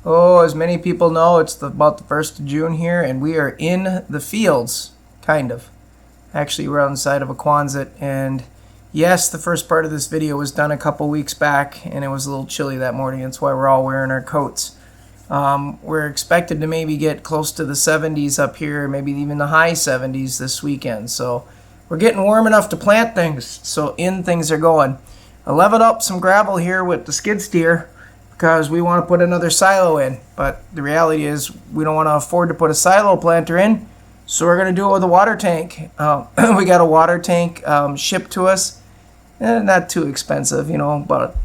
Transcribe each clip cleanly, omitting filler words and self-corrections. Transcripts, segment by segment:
Oh, as many people know, it's about the 1st of June here, and we are in the fields, kind of. Actually, we're outside of a Quonset, and yes, the first part of this video was done a couple weeks back, and it was a little chilly that morning. That's why we're all wearing our coats. We're expected to maybe get close to the 70s up here, maybe even the high 70s this weekend. So we're getting warm enough to plant things, so things are going. I leveled up some gravel here with the skid steer because we want to put another silo in. But the reality is we don't want to afford to put a silo planter in, so we're going to do it with a water tank. We got a water tank shipped to us. Not too expensive, but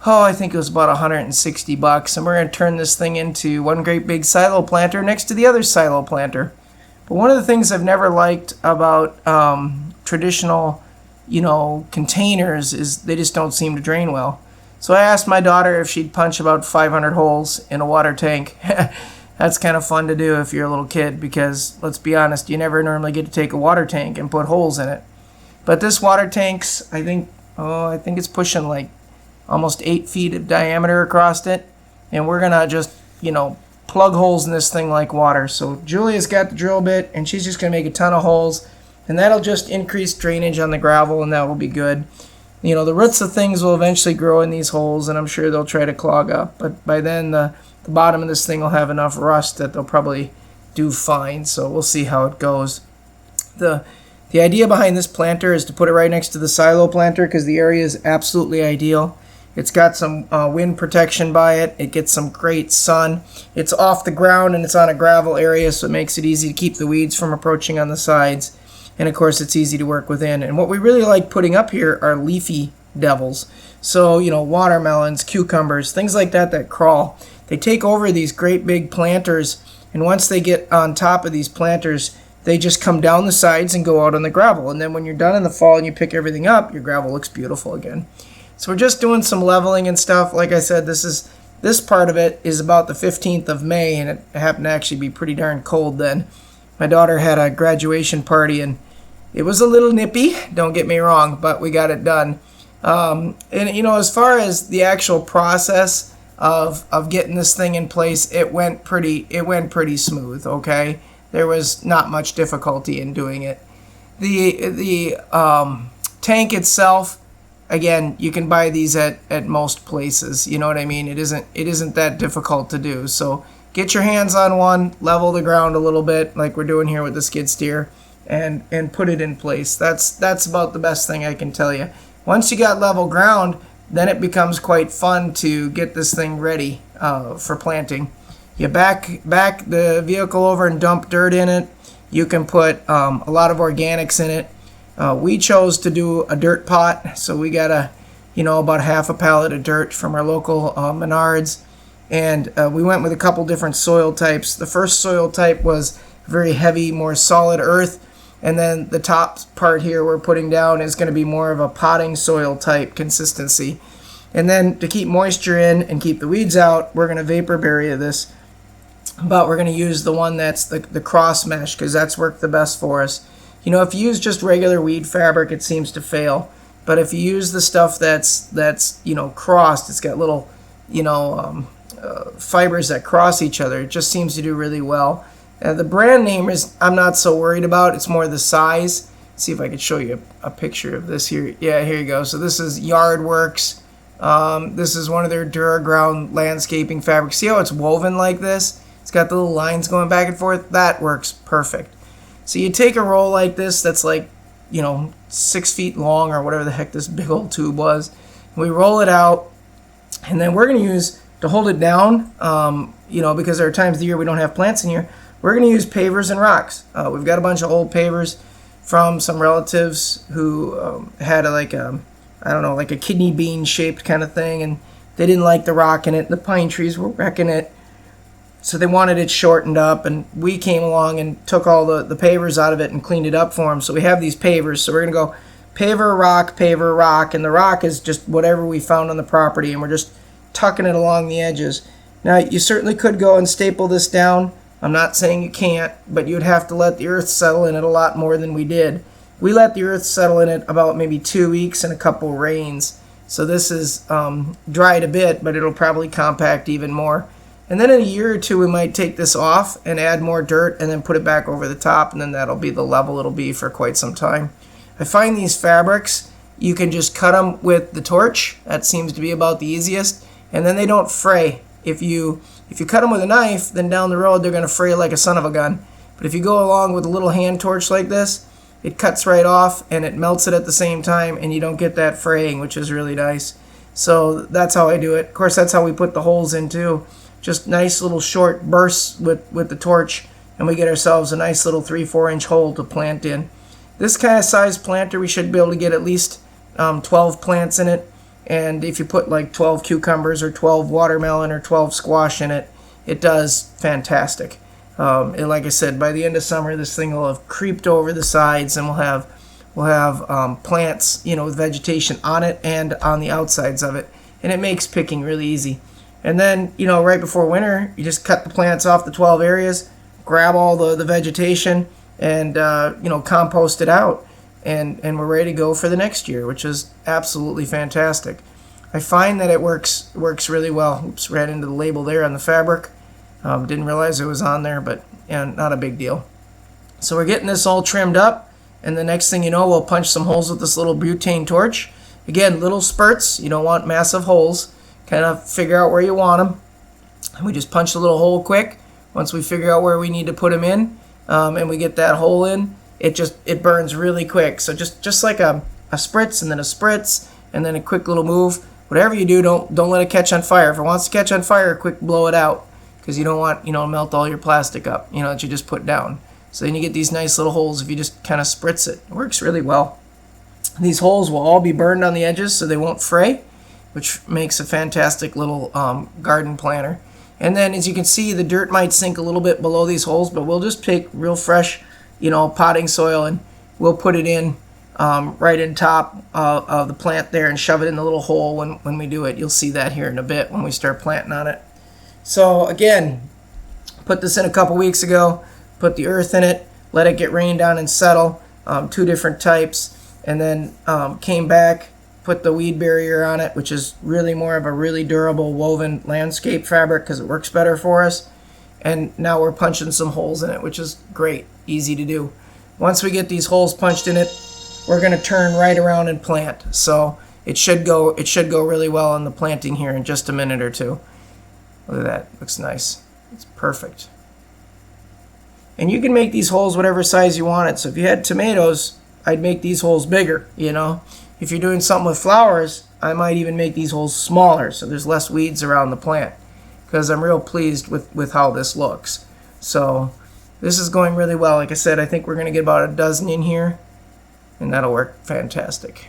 I think it was about $160, and we're going to turn this thing into one great big silo planter next to the other silo planter. But one of the things I've never liked about traditional, containers is they just don't seem to drain well. So I asked my daughter if she'd punch about 500 holes in a water tank. That's kind of fun to do if you're a little kid, because let's be honest, you never normally get to take a water tank and put holes in it. But this water tank's, I think it's pushing like almost 8 feet of diameter across it, and we're gonna just plug holes in this thing like water. So Julia's got the drill bit, and she's just gonna make a ton of holes, and that'll just increase drainage on the gravel, and that will be good. The roots of things will eventually grow in these holes, and I'm sure they'll try to clog up, but by then the bottom of this thing will have enough rust that they'll probably do fine. So we'll see how it goes. The idea behind this planter is to put it right next to the silo planter because the area is absolutely ideal. It's got some wind protection by it. It gets some great sun. It's off the ground and it's on a gravel area, so it makes it easy to keep the weeds from approaching on the sides. And of course, it's easy to work within. And what we really like putting up here are leafy devils. So, watermelons, cucumbers, things like that crawl. They take over these great big planters, and once they get on top of these planters, they just come down the sides and go out on the gravel. And then when you're done in the fall and you pick everything up, your gravel looks beautiful again. So we're just doing some leveling and stuff. Like I said, this part of it is about the 15th of May, and it happened to actually be pretty darn cold then. My daughter had a graduation party, and it was a little nippy, don't get me wrong, but we got it done. And as far as the actual process of getting this thing in place, it went pretty smooth, okay? There was not much difficulty in doing it. The tank itself, again, you can buy these at most places. You know what I mean? It isn't that difficult to do. So get your hands on one, level the ground a little bit, like we're doing here with the skid steer, and put it in place. That's about the best thing I can tell you. Once you got level ground, then it becomes quite fun to get this thing ready for planting. You back the vehicle over and dump dirt in it. You can put a lot of organics in it. We chose to do a dirt pot, so we got about half a pallet of dirt from our local Menards, and we went with a couple different soil types. The first soil type was very heavy, more solid earth, and then the top part here we're putting down is going to be more of a potting soil type consistency. And then to keep moisture in and keep the weeds out, we're going to vapor bury this, but we're going to use the one that's the cross mesh because that's worked the best for us. If you use just regular weed fabric, it seems to fail. But if you use the stuff that's crossed, it's got little, fibers that cross each other. It just seems to do really well. The brand name I'm not so worried about. It's more the size. Let's see if I could show you a picture of this here. Yeah, here you go. So this is Yardworks. This is one of their DuraGround landscaping fabrics. See how it's woven like this? It's got the little lines going back and forth. That works perfect. So you take a roll like this that's like, 6 feet long or whatever the heck this big old tube was. We roll it out, and then we're going to use, to hold it down, because there are times of the year we don't have plants in here, we're going to use pavers and rocks. We've got a bunch of old pavers from some relatives who had a kidney bean shaped kind of thing, and they didn't like the rock in it. The pine trees were wrecking it. So they wanted it shortened up, and we came along and took all the pavers out of it and cleaned it up for them. So we have these pavers. So we're going to go paver, rock, and the rock is just whatever we found on the property, and we're just tucking it along the edges. Now, you certainly could go and staple this down. I'm not saying you can't, but you'd have to let the earth settle in it a lot more than we did. We let the earth settle in it about maybe 2 weeks and a couple rains. So this is dried a bit, but it'll probably compact even more. And then in a year or two, we might take this off and add more dirt and then put it back over the top, and then that'll be the level it'll be for quite some time. I find these fabrics, you can just cut them with the torch. That seems to be about the easiest. And then they don't fray. If you cut them with a knife, then down the road they're going to fray like a son of a gun. But if you go along with a little hand torch like this, it cuts right off and it melts it at the same time, and you don't get that fraying, which is really nice. So that's how I do it. Of course, that's how we put the holes in too. Just nice little short bursts with the torch, and we get ourselves a nice little 3-4 inch hole to plant in. This kind of size planter, we should be able to get at least 12 plants in it. And if you put like 12 cucumbers or 12 watermelon or 12 squash in it, it does fantastic. And like I said, by the end of summer, this thing will have creeped over the sides, and we'll have plants, with vegetation on it and on the outsides of it, and it makes picking really easy. And then, right before winter, you just cut the plants off the 12 areas, grab all the vegetation, and compost it out, and we're ready to go for the next year, which is absolutely fantastic. I find that it works really well. Oops, right into the label there on the fabric. Didn't realize it was on there, but not a big deal. So we're getting this all trimmed up, and the next thing you know, we'll punch some holes with this little butane torch. Again, little spurts. You don't want massive holes. Kind of figure out where you want them. And we just punch a little hole quick. Once we figure out where we need to put them in, and we get that hole in, it burns really quick. So just like a spritz and then a spritz and then a quick little move. Whatever you do, don't let it catch on fire. If it wants to catch on fire, quick blow it out, because you don't want melt all your plastic up that you just put down. So then you get these nice little holes if you just kind of spritz it. It works really well. These holes will all be burned on the edges so they won't fray, which makes a fantastic little garden planter. And then, as you can see, the dirt might sink a little bit below these holes, but we'll just take real fresh, potting soil, and we'll put it in right in top of the plant there and shove it in the little hole when we do it. You'll see that here in a bit when we start planting on it. So again, put this in a couple weeks ago, put the earth in it, let it get rained on and settle, 2 different types, and then came back, put the weed barrier on it, which is really more of a really durable woven landscape fabric because it works better for us. And now we're punching some holes in it, which is great, easy to do. Once we get these holes punched in it, we're going to turn right around and plant. So it should go really well on the planting here in just a minute or two. Look at that, looks nice. It's perfect. And you can make these holes whatever size you want it. So if you had tomatoes, I'd make these holes bigger, If you're doing something with flowers, I might even make these holes smaller so there's less weeds around the plant, because I'm real pleased with how this looks. So this is going really well. Like I said, I think we're going to get about a dozen in here, and that'll work fantastic.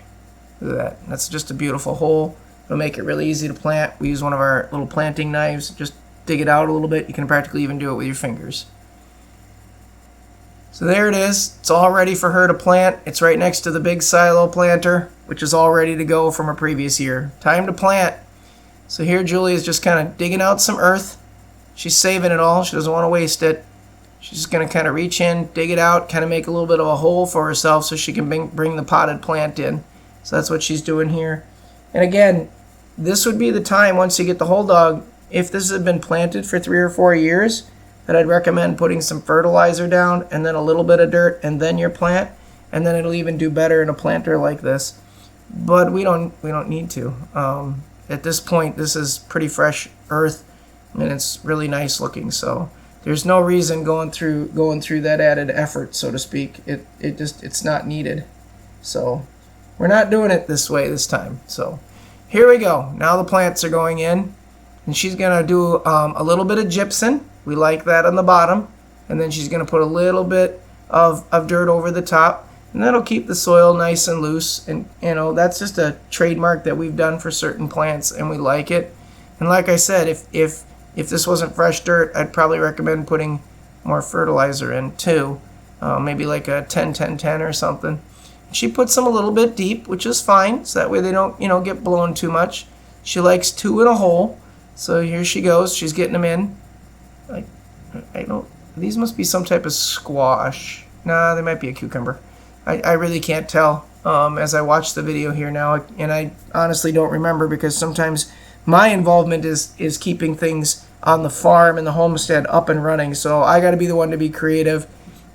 Look at that. That's just a beautiful hole. It'll make it really easy to plant. We use one of our little planting knives. Just dig it out a little bit. You can practically even do it with your fingers. So there it is. It's all ready for her to plant. It's right next to the big silo planter, which is all ready to go from a previous year. Time to plant. So here Julie is just kind of digging out some earth. She's saving it all. She doesn't want to waste it. She's just going to kind of reach in, dig it out, kind of make a little bit of a hole for herself so she can bring the potted plant in. So that's what she's doing here. And again, this would be the time, once you get the whole dog, if this had been planted for 3 or 4 years, that I'd recommend putting some fertilizer down and then a little bit of dirt and then your plant, and then it'll even do better in a planter like this. But we don't need to. At this point, this is pretty fresh earth, and it's really nice looking. So there's no reason going through that added effort, so to speak. It's not needed. So we're not doing it this way this time. So here we go. Now the plants are going in, and she's gonna do a little bit of gypsum. We like that on the bottom, and then she's going to put a little bit of dirt over the top, and that'll keep the soil nice and loose. And that's just a trademark that we've done for certain plants, and we like it. And like I said, if this wasn't fresh dirt, I'd probably recommend putting more fertilizer in too, maybe like a 10-10-10 or something. She puts them a little bit deep, which is fine, so that way they don't get blown too much. She likes 2 in a hole, so here she goes. She's getting them in. These must be some type of squash. Nah, they might be a cucumber. I really can't tell as I watch the video here now, and I honestly don't remember, because sometimes my involvement is keeping things on the farm and the homestead up and running. So I got to be the one to be creative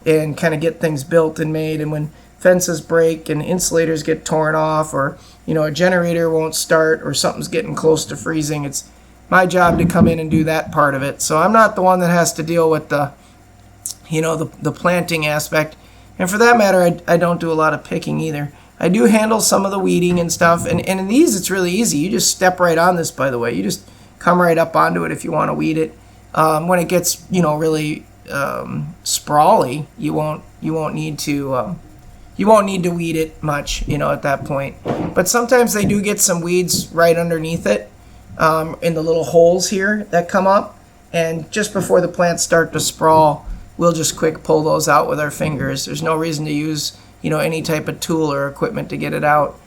and kind of get things built and made. And when fences break and insulators get torn off, or a generator won't start, or something's getting close to freezing, it's my job to come in and do that part of it. So I'm not the one that has to deal with the planting aspect. And for that matter, I don't do a lot of picking either. I do handle some of the weeding and stuff. And in these, it's really easy. You just step right on this, by the way. You just come right up onto it if you want to weed it. When it gets, really sprawly, you won't need to weed it much, at that point. But sometimes they do get some weeds right underneath it, in the little holes here that come up. And just before the plants start to sprawl, we'll just quick pull those out with our fingers. There's no reason to use, any type of tool or equipment to get it out.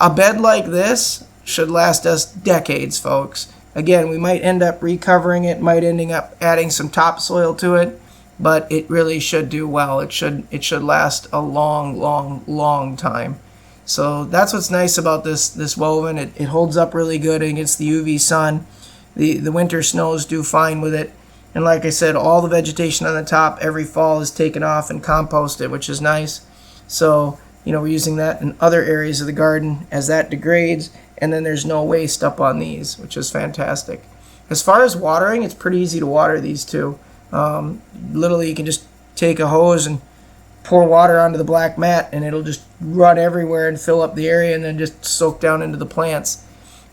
A bed like this should last us decades, folks. Again, we might end up recovering it, might ending up adding some topsoil to it, but it really should do well. It should last a long, long, long time. So that's what's nice about this woven. It holds up really good against the UV sun. The winter snows do fine with it. And like I said, all the vegetation on the top every fall is taken off and composted, which is nice. So, we're using that in other areas of the garden as that degrades, and then there's no waste up on these, which is fantastic. As far as watering, it's pretty easy to water these too. Literally, you can just take a hose and pour water onto the black mat, and it'll just run everywhere and fill up the area and then just soak down into the plants.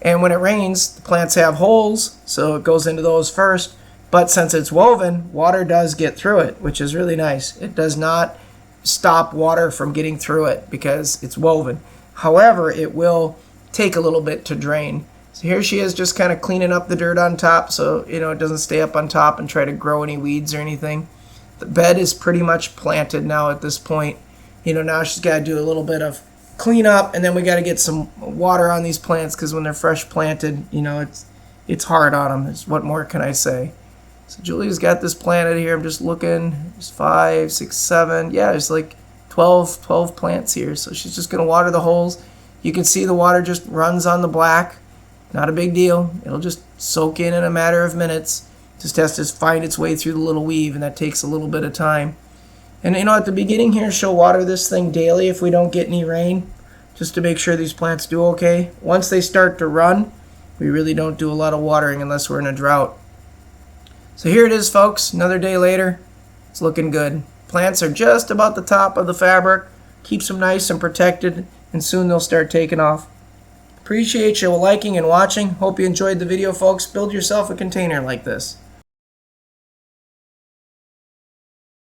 And when it rains, the plants have holes, so it goes into those first. But since it's woven, water does get through it, which is really nice. It does not stop water from getting through it because it's woven. However, it will take a little bit to drain. So here she is just kind of cleaning up the dirt on top so, it doesn't stay up on top and try to grow any weeds or anything. The bed is pretty much planted now at this point. Now she's got to do a little bit of cleanup, and then we got to get some water on these plants because when they're fresh planted, it's hard on them. What more can I say? So Julia's got this planted here. I'm just looking. There's 5, 6, 7. Yeah, there's like 12 plants here. So she's just going to water the holes. You can see the water just runs on the black. Not a big deal. It'll just soak in a matter of minutes. Just has to find its way through the little weave, and that takes a little bit of time. And at the beginning here, she'll water this thing daily if we don't get any rain, just to make sure these plants do okay. Once they start to run, we really don't do a lot of watering unless we're in a drought. So here it is, folks. Another day later. It's looking good. Plants are just about the top of the fabric. Keeps them nice and protected, and soon they'll start taking off. Appreciate you liking and watching. Hope you enjoyed the video, folks. Build yourself a container like this.